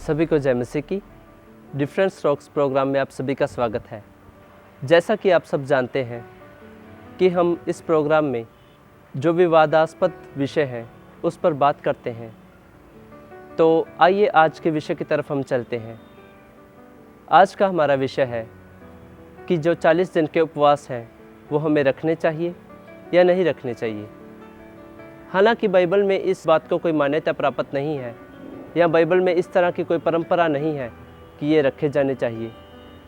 सभी को जय मसीह की। डिफरेंट स्ट्रोक्स प्रोग्राम में आप सभी का स्वागत है। जैसा कि आप सब जानते हैं कि हम इस प्रोग्राम में जो विवादास्पद विषय हैं उस पर बात करते हैं। तो आइए आज के विषय की तरफ हम चलते हैं। आज का हमारा विषय है कि जो 40 दिन के उपवास हैं वो हमें रखने चाहिए या नहीं रखने चाहिए। हालांकि बाइबल में इस बात को कोई मान्यता प्राप्त नहीं है या बाइबल में इस तरह की कोई परंपरा नहीं है कि ये रखे जाने चाहिए,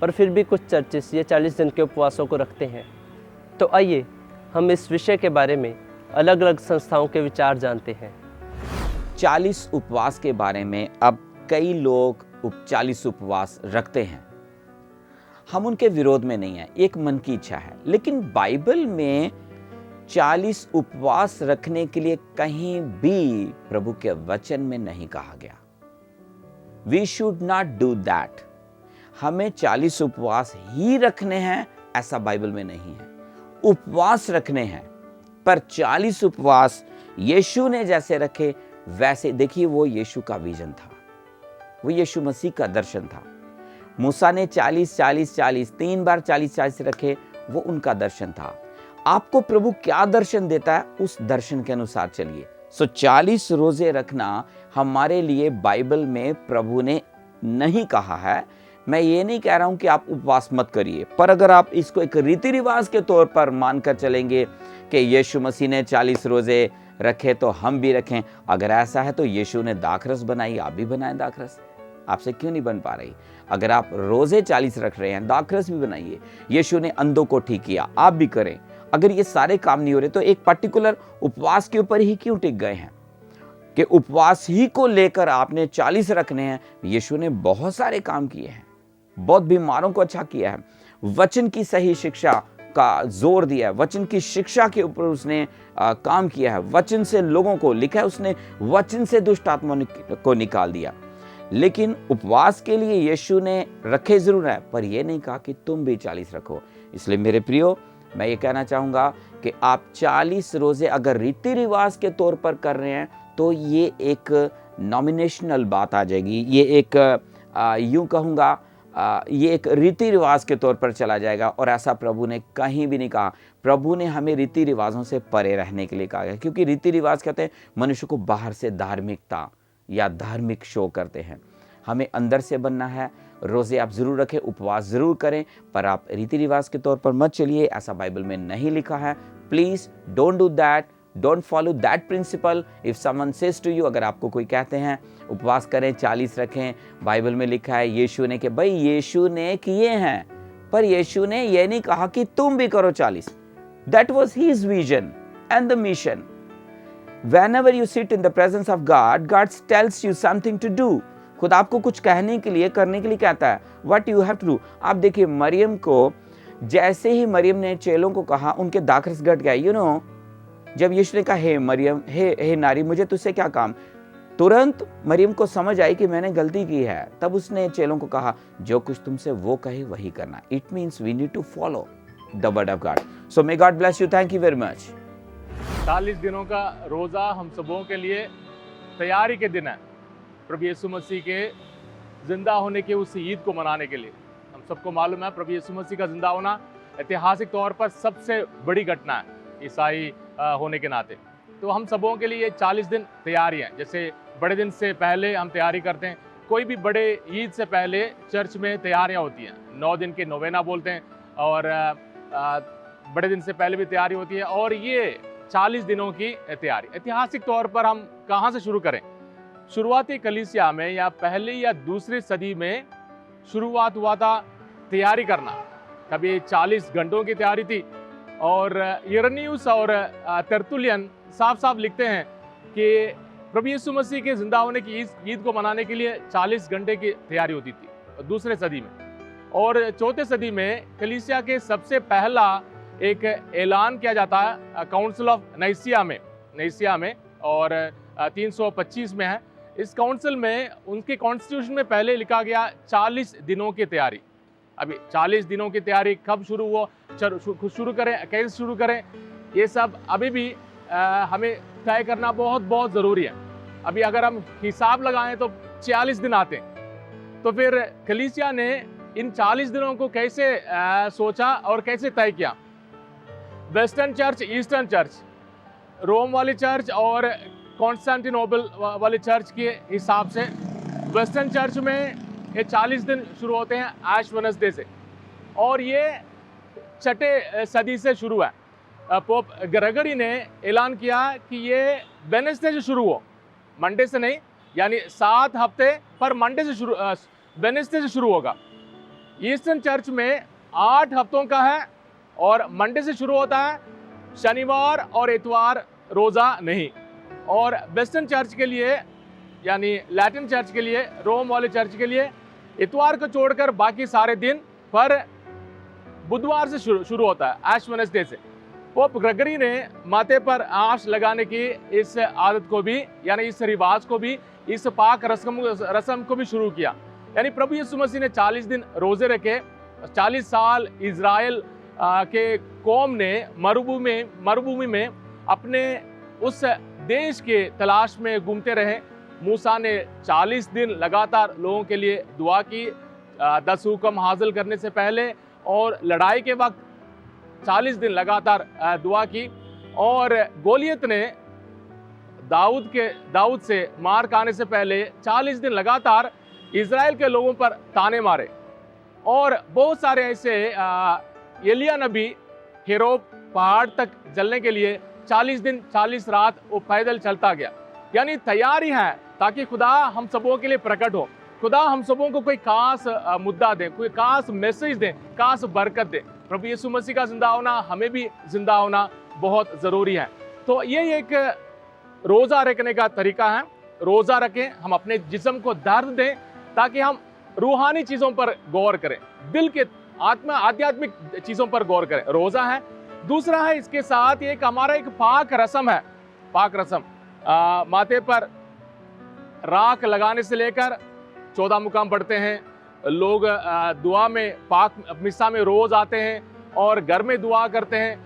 पर फिर भी कुछ चर्चेस ये 40 दिन के उपवासों को रखते हैं। तो आइए हम इस विषय के बारे में अलग अलग संस्थाओं के विचार जानते हैं। 40 उपवास के बारे में अब कई लोग 40 उपवास रखते हैं। हम उनके विरोध में नहीं है, एक मन की इच्छा है। लेकिन बाइबल में 40 उपवास रखने के लिए कहीं भी प्रभु के वचन में नहीं कहा गया। We should not do that। हमें 40 उपवास ही रखने हैं ऐसा बाइबल में नहीं है। उपवास रखने हैं, पर 40 उपवास यीशु ने जैसे रखे वैसे। देखिए, वो यीशु का विजन था, वो यीशु मसीह का दर्शन था। मूसा ने 40 3 बार 40 रखे, वो उनका दर्शन था। आपको प्रभु क्या दर्शन देता है उस दर्शन के अनुसार चलिए। 40 रोजे रखना हमारे लिए बाइबल में प्रभु ने नहीं कहा है। मैं ये नहीं कह रहा हूं कि आप उपवास मत करिए, पर अगर आप इसको एक रीति रिवाज के तौर पर मानकर चलेंगे कि यीशु मसीह ने 40 रोजे रखे तो हम भी रखें, अगर ऐसा है तो यीशु ने दाखरस बनाई, आप भी बनाएं दाखरस। आपसे क्यों नहीं बन पा रही? अगर आप रोजे 40 रख रहे हैं, दाखरस भी बनाइए। यीशु ने अंधों को ठीक किया, आप भी करें। अगर ये सारे काम नहीं हो रहे तो एक पर्टिकुलर उपवास के ऊपर ही क्यों टिक गए हैं कि उपवास ही को लेकर आपने 40 रखने हैं? यीशु ने बहुत सारे काम किए हैं, बहुत बीमारों को अच्छा किया है, वचन की सही शिक्षा का जोर दिया है, वचन की शिक्षा के ऊपर उसने काम किया है, वचन से लोगों को लिखा है उसने, वचन से दुष्ट आत्माओं को निकाल दिया। लेकिन उपवास के लिए यीशु ने रखे जरूर है, पर यह नहीं कहा कि तुम भी 40 रखो। इसलिए मेरे प्रियो, मैं ये कहना चाहूंगा कि आप 40 रोजे अगर रीति रिवाज के तौर पर कर रहे हैं तो ये एक नॉमिनेशनल बात आ जाएगी। ये एक यूं कहूँगा, ये एक रीति रिवाज के तौर पर चला जाएगा, और ऐसा प्रभु ने कहीं भी नहीं कहा। प्रभु ने हमें रीति रिवाजों से परे रहने के लिए कहा है, क्योंकि रीति रिवाज कहते हैं मनुष्य को बाहर से धार्मिकता या धार्मिक शो करते हैं। हमें अंदर से बनना है। रोजे आप जरूर रखें, उपवास जरूर करें, पर आप रीति रिवाज के तौर पर मत चलिए, ऐसा बाइबल में नहीं लिखा है। Please don't do that, don't follow that principle. If someone says to you, अगर आपको कोई कहते हैं उपवास करें, 40 रखें, बाइबल में लिखा है यीशु ने, कि भाई यीशु ने किए हैं, पर यीशु ने यह नहीं कहा कि तुम भी करो 40। That was his vision and the mission. Whenever you sit in the presence of God, God tells you something to do। खुद आपको कुछ कहने के लिए, करने के लिए कहता है, what you have to do। आप देखिए, मरियम को जैसे ही मरियम ने चेलों को कहा, उनके दाखरस घट गया। यू नो, जब यीशु ने कहा हे मरियम, हे नारी, मुझे तुझसे क्या काम, तुरंत मरियम को समझ आई कि मैंने गलती की है। तब उसने चेलों को कहा, जो कुछ तुमसे वो कहे वही करना। It means we need to follow the word of God. So may God bless you. Thank you very much. 40 दिनों का रोज़ा हम सबों के लिए तैयारी के दिन है, प्रभु यीशु मसीह के ज़िंदा होने के उस ईद को मनाने के लिए। हम सबको मालूम है प्रभु यीशु मसीह का ज़िंदा होना ऐतिहासिक तौर पर सबसे बड़ी घटना है ईसाई होने के नाते। तो हम सबों के लिए 40 दिन तैयारी है। जैसे बड़े दिन से पहले हम तैयारी करते हैं, कोई भी बड़े ईद से पहले चर्च में तैयारियाँ होती हैं, 9 दिन के नोवेना बोलते हैं, और बड़े दिन से पहले भी तैयारी होती है। और ये 40 दिनों की तैयारी ऐतिहासिक तौर पर हम कहाँ से शुरू करें? शुरुआती कलीसिया में या पहली या दूसरी सदी में शुरुआत हुआ था तैयारी करना। कभी 40 घंटों की तैयारी थी, और इरेनियुस और तर्तुलियन साफ साफ लिखते हैं कि प्रभु यीशु मसीह के जिंदा होने की ईद को मनाने के लिए 40 घंटे की तैयारी होती थी दूसरे सदी में। और चौथे सदी में कलीसिया के सबसे पहला एक ऐलान किया जाता है काउंसिल ऑफ नाइसिया में, और 325 में है। इस काउंसिल में, उनके कॉन्स्टिट्यूशन में पहले लिखा गया 40 दिनों की तैयारी। अभी 40 दिनों की तैयारी कब शुरू हो, शुरू करें, कैसे शुरू करें, ये सब अभी भी हमें तय करना बहुत बहुत ज़रूरी है। अभी अगर हम हिसाब लगाएं तो 46 दिन आते हैं। तो फिर कलीसिया ने इन 40 दिनों को कैसे सोचा और कैसे तय किया? वेस्टर्न चर्च, ईस्टर्न चर्च, रोम वाली चर्च और कॉन्स्टेंटिनोपल वाली चर्च के हिसाब से वेस्टर्न चर्च में ये 40 दिन शुरू होते हैं ऐश वेडनेसडे से, और ये 6वीं सदी से शुरू है। पोप ग्रेगरी ने ऐलान किया कि ये वेडनेसडे से शुरू हो, मंडे से नहीं, यानी 7 हफ्ते पर मंडे से शुरू, वेडनेसडे से शुरू होगा। ईस्टर्न चर्च में 8 हफ्तों का है और मंडे से शुरू होता है, शनिवार और इतवार रोज़ा नहीं। और वेस्टर्न चर्च के लिए यानी लैटिन चर्च के लिए, रोम वाले चर्च के लिए इतवार को छोड़कर बाकी सारे दिन पर बुधवार से शुरू होता है, ऐश वेडनेसडे से। पोप ग्रेगरी ने माथे पर आँच लगाने की इस आदत को भी, यानी इस रिवाज को भी, इस पाक रस्म को भी शुरू किया। यानी प्रभु यीशु मसीह ने 40 दिन रोजे रखे। 40 साल इज़राइल के कौम ने मरुभूमि में अपने उस देश के तलाश में घूमते रहे। मूसा ने 40 दिन लगातार लोगों के लिए दुआ की, 10 हुक्म हासिल करने से पहले और लड़ाई के वक्त 40 दिन लगातार दुआ की। और गोलियत ने दाऊद से मार खाने से पहले 40 दिन लगातार इज़राइल के लोगों पर ताने मारे। और बहुत सारे ऐसे एलिया नबी हेरोब पहाड़ तक जलने के लिए 40 दिन 40 रात वो पैदल चलता गया। यानी तैयारी है ताकि खुदा हम सबों के लिए प्रकट हो, खुदा हम सबों को कोई खास मुद्दा दे, कोई खास मैसेज दे, खास बरकत दे। प्रभु यीशु मसीह का जिंदा होना, हमें भी जिंदा होना बहुत ज़रूरी है। तो ये एक रोज़ा रखने का तरीका है। रोज़ा रखें, हम अपने जिस्म को दर्द दें ताकि हम रूहानी चीज़ों पर गौर करें, दिल के आध्यात्मिक चीज़ों पर गौर करें। रोज़ा है। दूसरा है इसके साथ एक हमारा एक पाक रस्म है। पाक रस्म माथे पर राख लगाने से लेकर 14 मुकाम पढ़ते हैं लोग, दुआ में पाक मिस्सा में रोज आते हैं और घर में दुआ करते हैं।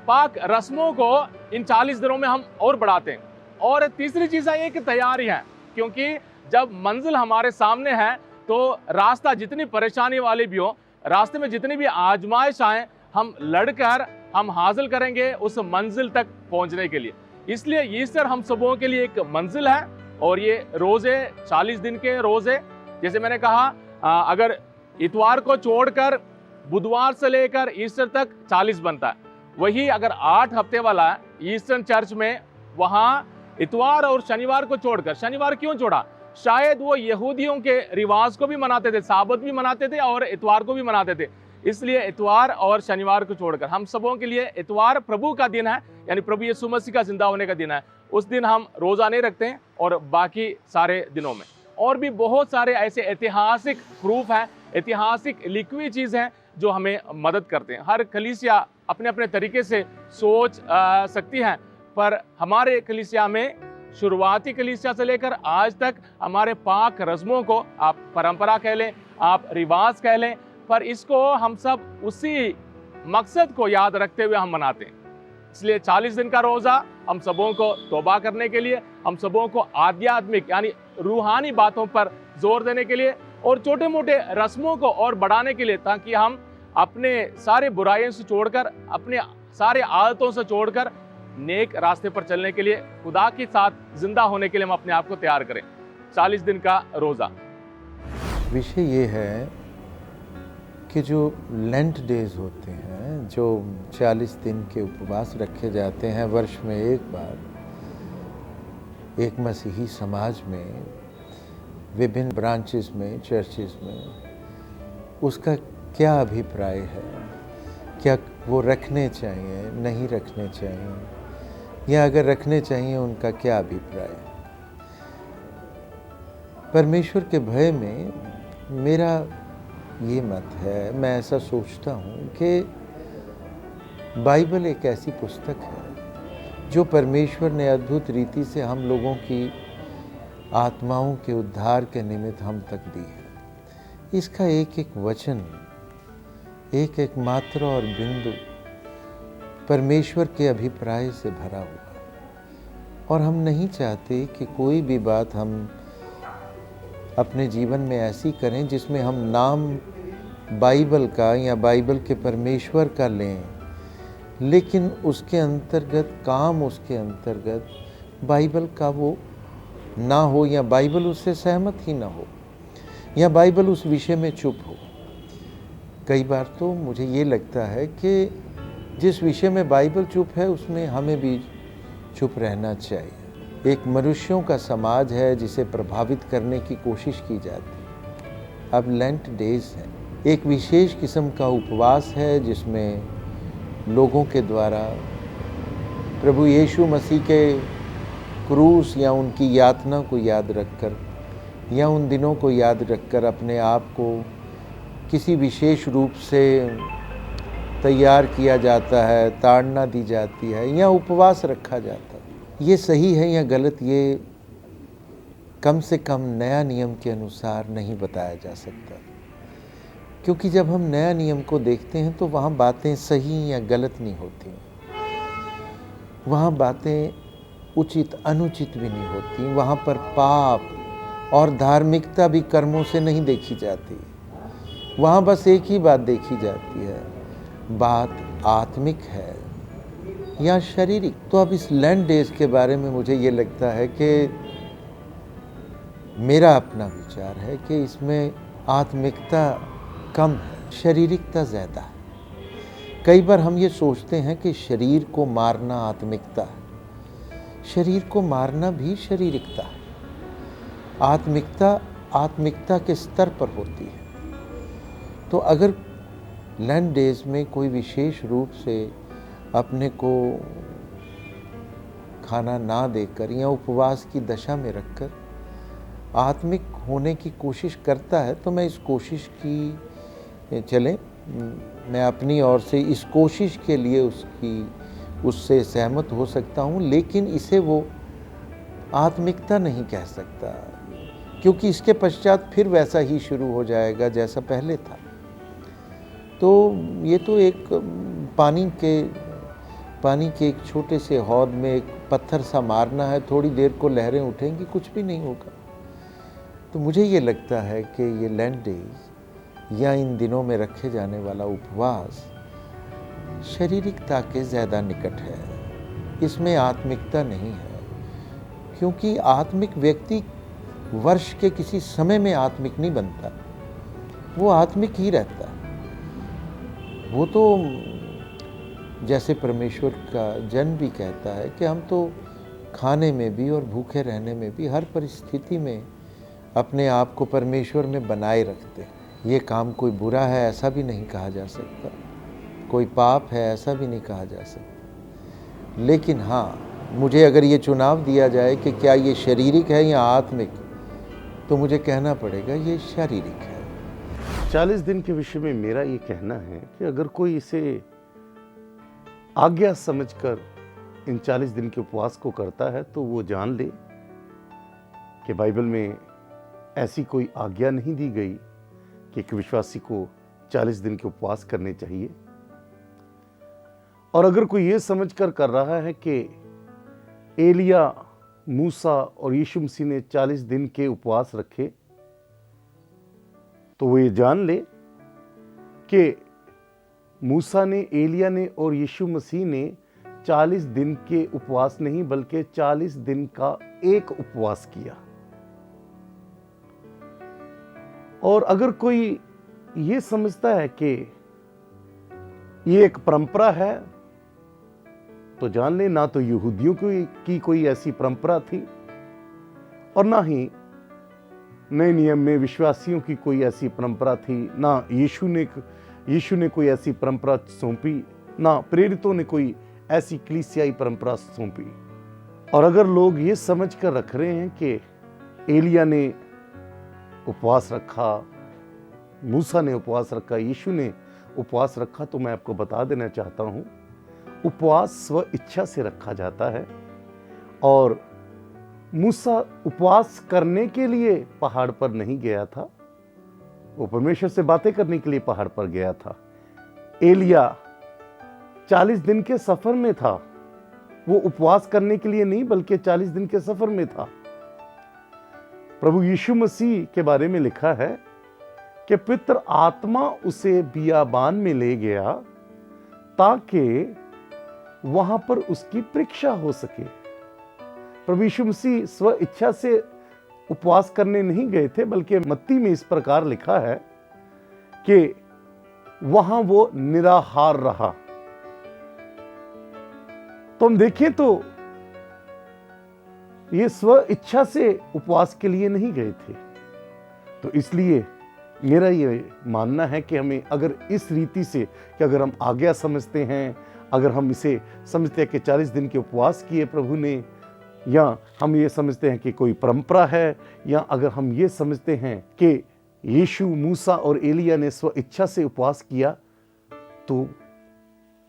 पाक रस्मों को इन 40 दिनों में हम और बढ़ाते हैं। और तीसरी चीज़ है एक तैयारी है, क्योंकि जब मंजिल हमारे सामने है तो रास्ता जितनी परेशानी वाली भी हो, रास्ते में जितनी भी आजमाइश आए, हम लड़कर हम हासिल करेंगे उस मंजिल तक पहुंचने के लिए। इसलिए ईस्टर हम सबों के लिए एक मंजिल है और ये रोजे 40 दिन के रोजे, जैसे मैंने कहा, अगर इतवार को छोड़कर बुधवार से लेकर ईस्टर तक 40 बनता है। वही अगर 8 हफ्ते वाला है ईस्टर्न चर्च में, वहाँ इतवार और शनिवार को छोड़कर, शनिवार क्यों छोड़ा? शायद वो यहूदियों के रिवाज को भी मनाते थे, साबत भी मनाते थे और इतवार को भी मनाते थे, इसलिए इतवार और शनिवार को छोड़कर हम सबों के लिए इतवार प्रभु का दिन है, यानी प्रभु यीशु मसीह का जिंदा होने का दिन है। उस दिन हम रोज़ा नहीं रखते हैं और बाकी सारे दिनों में। और भी बहुत सारे ऐसे ऐतिहासिक प्रूफ हैं, ऐतिहासिक लिखी हुई चीज़ हैं जो हमें मदद करते हैं। हर कलीसिया अपने अपने तरीके से सोच सकती है, पर हमारे कलीसिया में शुरुआती कलीसिया से लेकर आज तक हमारे पाक रस्मों को आप परंपरा कह लें, आप रिवाज कह लें, पर इसको हम सब उसी मकसद को याद रखते हुए हम मनाते हैं। इसलिए 40 दिन का रोज़ा हम सबों को तौबा करने के लिए, हम सबों को आध्यात्मिक यानी रूहानी बातों पर जोर देने के लिए और छोटे मोटे रस्मों को और बढ़ाने के लिए, ताकि हम अपने सारे बुराइयों से छोड़कर, अपने सारे आदतों से छोड़कर नेक रास्ते पर चलने के लिए, खुदा के साथ जिंदा होने के लिए हम अपने आप को तैयार करें। 40 दिन का रोज़ा। विषय ये है कि जो लेंट डेज होते हैं, जो 40 दिन के उपवास रखे जाते हैं वर्ष में एक बार, एक मसीही समाज में, विभिन्न ब्रांचेस में, चर्चेस में, उसका क्या अभिप्राय है? क्या वो रखने चाहिए, नहीं रखने चाहिए, या अगर रखने चाहिए उनका क्या अभिप्राय है? परमेश्वर के भय में मेरा ये मत है, मैं ऐसा सोचता हूँ कि बाइबल एक ऐसी पुस्तक है जो परमेश्वर ने अद्भुत रीति से हम लोगों की आत्माओं के उद्धार के निमित्त हम तक दी है। इसका एक एक वचन, एक एक मात्रा और बिंदु परमेश्वर के अभिप्राय से भरा हुआ, और हम नहीं चाहते कि कोई भी बात हम अपने जीवन में ऐसी करें जिसमें हम नाम बाइबल का या बाइबल के परमेश्वर का लें, लेकिन उसके अंतर्गत काम, उसके अंतर्गत बाइबल का वो ना हो, या बाइबल उससे सहमत ही ना हो, या बाइबल उस विषय में चुप हो। कई बार तो मुझे ये लगता है कि जिस विषय में बाइबल चुप है उसमें हमें भी चुप रहना चाहिए। एक मनुष्यों का समाज है जिसे प्रभावित करने की कोशिश की जाती है। अब लेंट डेज है, एक विशेष किस्म का उपवास है जिसमें लोगों के द्वारा प्रभु यीशु मसीह के क्रूस या उनकी यातना को याद रखकर या उन दिनों को याद रखकर अपने आप को किसी विशेष रूप से तैयार किया जाता है, ताड़ना दी जाती है या उपवास रखा जाता है। ये सही है या गलत, ये कम से कम नया नियम के अनुसार नहीं बताया जा सकता, क्योंकि जब हम नया नियम को देखते हैं तो वहाँ बातें सही या गलत नहीं होती, वहाँ बातें उचित अनुचित भी नहीं होती। वहाँ पर पाप और धार्मिकता भी कर्मों से नहीं देखी जाती। वहाँ बस एक ही बात देखी जाती है, बात आत्मिक है या शारीरिक। तो अब इस लेंट डेज के बारे में मुझे ये लगता है कि मेरा अपना विचार है कि इसमें आत्मिकता कम है, शारीरिकता ज़्यादा है। कई बार हम ये सोचते हैं कि शरीर को मारना आत्मिकता है, शरीर को मारना भी शारीरिकता है। आत्मिकता के स्तर पर होती है। तो अगर लेंट डेज में कोई विशेष रूप से अपने को खाना ना देकर या उपवास की दशा में रखकर आत्मिक होने की कोशिश करता है, तो मैं इस कोशिश की चलें, मैं अपनी ओर से इस कोशिश के लिए उससे सहमत हो सकता हूँ, लेकिन इसे वो आत्मिकता नहीं कह सकता, क्योंकि इसके पश्चात फिर वैसा ही शुरू हो जाएगा जैसा पहले था। तो ये तो एक पानी के एक छोटे से हौद में एक पत्थर सा मारना है, थोड़ी देर को लहरें उठेंगी, कुछ भी नहीं होगा। तो मुझे ये लगता है कि ये लेंट डेज या इन दिनों में रखे जाने वाला उपवास शारीरिकता के ज़्यादा निकट है, इसमें आत्मिकता नहीं है, क्योंकि आत्मिक व्यक्ति वर्ष के किसी समय में आत्मिक नहीं बनता, वो आत्मिक ही रहता है। वो तो जैसे परमेश्वर का जन भी कहता है कि हम तो खाने में भी और भूखे रहने में भी हर परिस्थिति में अपने आप को परमेश्वर में बनाए रखते हैं। ये काम कोई बुरा है ऐसा भी नहीं कहा जा सकता, कोई पाप है ऐसा भी नहीं कहा जा सकता। लेकिन हाँ, मुझे अगर ये चुनाव दिया जाए कि क्या ये शारीरिक है या आत्मिक, तो मुझे कहना पड़ेगा ये शारीरिक है। 40 दिन के विषय में मेरा ये कहना है कि अगर कोई इसे आज्ञा समझकर इन 40 दिन के उपवास को करता है तो वो जान ले कि बाइबल में ऐसी कोई आज्ञा नहीं दी गई कि एक विश्वासी को 40 दिन के उपवास करने चाहिए। और अगर कोई ये समझकर कर रहा है कि एलिया, मूसा और यीशु मसीह ने 40 दिन के उपवास रखे, तो वो ये जान ले कि मूसा ने, एलिया ने और यीशु मसीह ने 40 दिन के उपवास नहीं बल्कि 40 दिन का एक उपवास किया। और अगर कोई ये समझता है कि ये एक परंपरा है, तो जान ले ना तो यहूदियों की कोई ऐसी परंपरा थी और ना ही नए नियम में विश्वासियों की कोई ऐसी परंपरा थी, ना यीशु ने कोई ऐसी परंपरा सौंपी, ना प्रेरितों ने कोई ऐसी कलीसियाई परंपरा सौंपी। और अगर लोग ये समझ कर रख रहे हैं कि एलिया ने उपवास रखा, मूसा ने उपवास रखा, यीशु ने उपवास रखा, तो मैं आपको बता देना चाहता हूं, उपवास स्व इच्छा से रखा जाता है। और मूसा उपवास करने के लिए पहाड़ पर नहीं गया था, वो परमेश्वर से बातें करने के लिए पहाड़ पर गया था। एलिया 40 दिन के सफर में था, वो उपवास करने के लिए नहीं बल्कि 40 दिन के सफर में था। प्रभु यीशु मसीह के बारे में लिखा है कि पवित्र आत्मा उसे बियाबान में ले गया ताकि वहां पर उसकी परीक्षा हो सके। प्रभु यीशु मसीह स्व इच्छा से उपवास करने नहीं गए थे, बल्कि मत्ती में इस प्रकार लिखा है कि वहां वो निराहार रहा। तो हम देखें तो ये स्व इच्छा से उपवास के लिए नहीं गए थे। तो इसलिए मेरा ये मानना है कि हमें अगर इस रीति से कि अगर हम आज्ञा समझते हैं, अगर हम इसे समझते हैं कि 40 दिन के उपवास किए प्रभु ने, या हम ये समझते हैं कि कोई परंपरा है, या अगर हम ये समझते हैं कि यीशु, मूसा और एलिया ने स्व इच्छा से उपवास किया, तो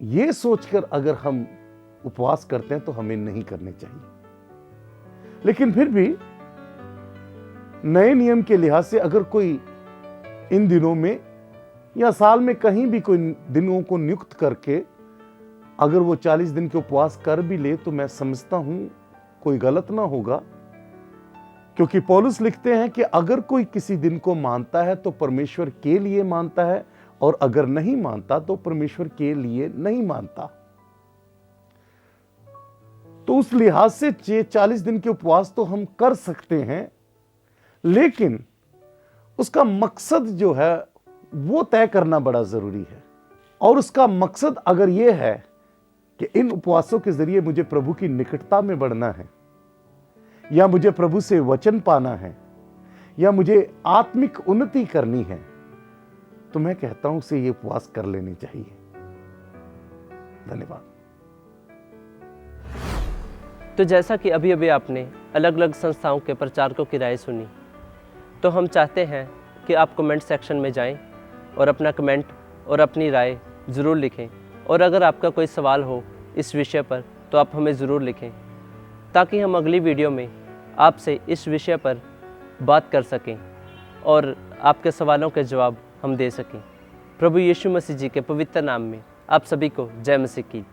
ये सोचकर अगर हम उपवास करते हैं तो हमें नहीं करने चाहिए। लेकिन फिर भी नए नियम के लिहाज से अगर कोई इन दिनों में या साल में कहीं भी कोई दिनों को नियुक्त करके अगर वो 40 दिन के उपवास कर भी ले, तो मैं समझता हूं कोई गलत ना होगा, क्योंकि पौलुस लिखते हैं कि अगर कोई किसी दिन को मानता है तो परमेश्वर के लिए मानता है, और अगर नहीं मानता तो परमेश्वर के लिए नहीं मानता। तो उस लिहाज से 40 दिन के उपवास तो हम कर सकते हैं, लेकिन उसका मकसद जो है वो तय करना बड़ा जरूरी है। और उसका मकसद अगर यह है कि इन उपवासों के जरिए मुझे प्रभु की निकटता में बढ़ना है, या मुझे प्रभु से वचन पाना है, या मुझे आत्मिक उन्नति करनी है, तो मैं कहता हूं उसे ये उपवास कर लेने चाहिए। धन्यवाद। तो जैसा कि अभी अभी आपने अलग अलग संस्थाओं के प्रचारकों की राय सुनी, तो हम चाहते हैं कि आप कमेंट सेक्शन में जाएं और अपना कमेंट और अपनी राय ज़रूर लिखें। और अगर आपका कोई सवाल हो इस विषय पर तो आप हमें ज़रूर लिखें, ताकि हम अगली वीडियो में आपसे इस विषय पर बात कर सकें और आपके सवालों के जवाब हम दे सकें। प्रभु यीशु मसीह जी के पवित्र नाम में आप सभी को जय मसीह की।